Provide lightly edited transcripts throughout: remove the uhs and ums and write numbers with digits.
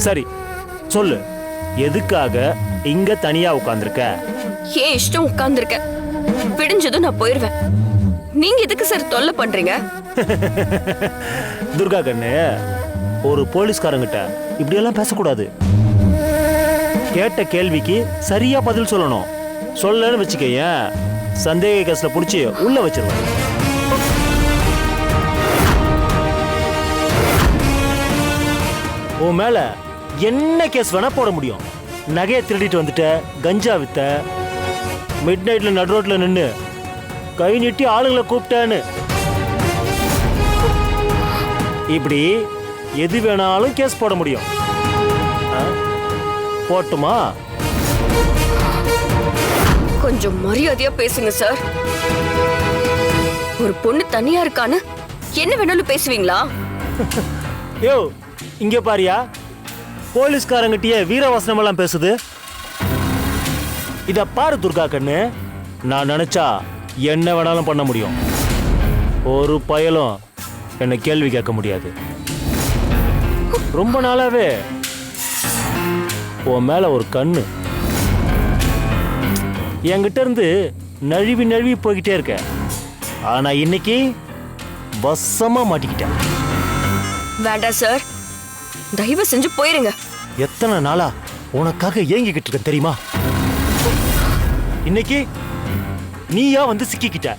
சரி சொல்லு, எதுக்காக இங்க தனியா உட்கார்ந்திருக்க? ஏன் இஷ்டம் உட்கார்ந்துருக்க, விடிஞ்சதும் நான் போயிருவேன். நீங்க எதுக்கு சார் தொல்லை பண்றீங்க? துர்கா கண்ணு, ஒரு போலீஸ்காரங்கிட்ட இப்படியெல்லாம் பேசக்கூடாது. கேட்ட கேள்விக்கு சரியா பதில் சொல்லணும். சொல்லன்னு வச்சுக்கேன், சந்தேக கேஸ்ல புடிச்சு உள்ள வச்சிருவேன். உன் மேல என்ன கேஸ் வேணா போட முடியும். நகையை திருடிட்டு வந்துட்ட, கஞ்சா வித்த, மிட் நைட்ல நடு ரோட்ல நின்னு கை நீட்டி ஆளுங்களை கூப்பிட்டான்னு, இப்படி எது வேணாலும் கேஸ் போட முடியும். போட்டுமா? கொஞ்சம் மரியாதையா பேசுங்க சார். ஒரு பொண்ணு தனியா இருக்கான்னு என்ன வேணாலும் பேசுவீங்களா? யோ, இங்க பாரியா, போலீஸ்காரங்கிட்டயே வீரவசனம் எல்லாம் பேசுது. இத பாரு துர்கா கண்ணு, நான் நினைச்சா என்ன வேணாலும் பண்ண முடியும். ஒரு பயலும் என்ன கேள்வி கேட்க முடியாது. ரொம்ப நாளாவே உன் மேல ஒரு கண்ணு என்கிட்ட இருந்து நழுவி நழுவி போய்கிட்டே இருக்க. ஆனா இன்னைக்கு வசமா மாட்டிக்கிட்டேன். வேண்டாம் சார், தயவு செஞ்சு போயிருங்க. எத்தனை நாளா உனக்காக ஏங்கிக்கிட்டு இருக்க தெரியுமா? இன்னைக்கு நீயா வந்து சிக்கிக்கிட்ட.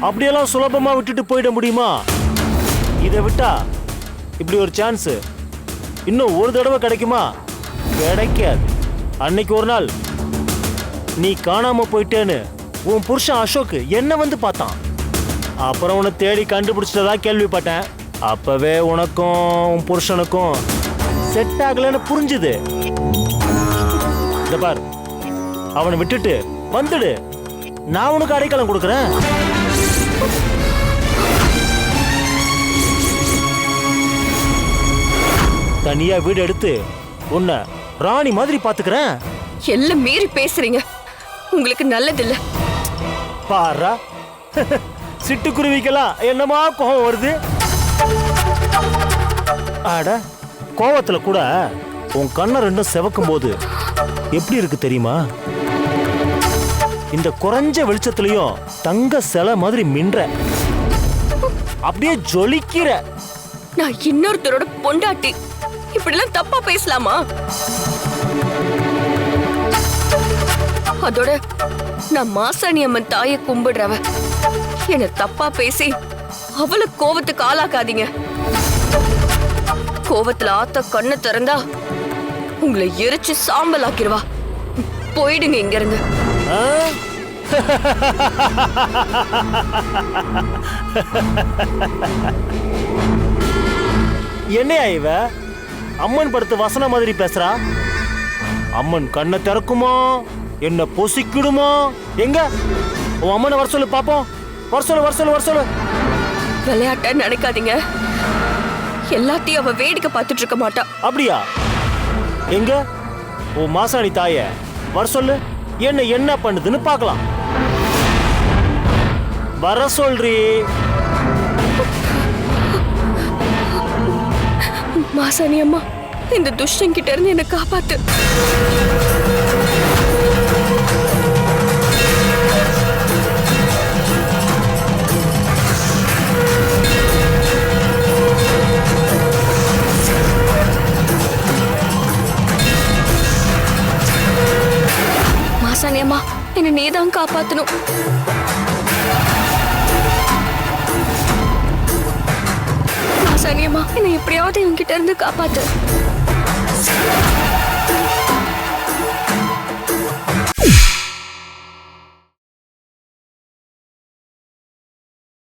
அப்படியெல்லாம் சுலபமா விட்டுட்டு போயிட முடியுமா? இதை விட்டா இப்படி ஒரு சான்ஸ் இன்னும் ஒரு தடவை கிடைக்குமா? கிடைக்காது. அன்னைக்கு ஒரு நாள் நீ காணாம போயிட்டேன்னு உன் புருஷன் அசோக் என்ன வந்து பார்த்தான். அப்புறம் உன்னை தேடி கண்டுபிடிச்சதா கேள்விப்பட்டேன். அப்பவே உனக்கும் உன் புருஷனுக்கும் செட் ஆகலன்னு புரிஞ்சுது. இந்த பார், அவனை விட்டுட்டு வந்துடு, நான் உனக்கு அடைக்கலம் கொடுக்குறேன். தனியா வீடு எடுத்து உன்னை ராணி மாதிரி பாத்துக்கிறேன். எல்லாம் மீறி பேசுறீங்க, உங்களுக்கு நல்லதில்ல. பாரா, சிட்டுக்குருவிக்கலாம் என்னமா கோவம் வருது. ஆட, கோவத்துல கூட உன் கண்ணை ரெண்டும் செவக்கும் போது எப்படி இருக்கு தெரியுமா? இந்த குறைஞ்ச வெளிச்சத்துலயும் தங்க சிலை மாதிரி மின்ற, அப்படியே ஜொலிக்கிற. நான் இன்னொருத்தரோட பொண்டாட்டி, இப்படிலாம் தப்பா பேசலாமா? அதோட நான் மாசாணி அம்மன் தாயை கும்பிடுறவ. என்ன தப்பா பேசி அவளை கோவத்துக்கு ஆளாக்காதீங்க. கோவத்துல ஆத்த கண்ணை திறந்தா உங்களை எரிச்சு சாம்பல் ஆக்கிடுவா. போயிடுங்க இங்க இருந்து. என்னையா இவ அம்மன் படுத்து வசன மாதிரி பேசுறா? அம்மன் கண்ணை திறக்குமா, என்ன பொசிக்கிடுமா? எங்க உன் அம்மனை வர சொல்லு பாப்போம். வர சொல்லு, வர சொல்லு, வர சொல்லு. விளையாட்ட நினைக்காதீங்க, எல்லாத்தையும் அவ வேடிக்கை பார்த்துட்டு இருக்க மாட்டா. அப்படியா? எங்க உன் மாசாணி தாய வர சொல்லு, என்ன பண்ணுதுன்னு பார்க்கலாம். வர சொல்றி. மாசாணி அம்மா, இந்த துஷ்டன் கிட்ட இருந்து என்ன காப்பாத்து. மாசாணி அம்மா, என்ன நீதான் காப்பாத்தணும். மாசாணி அம்மா, என்னை எப்படியாவது இவங்கிட்ட இருந்து காப்பாத்து.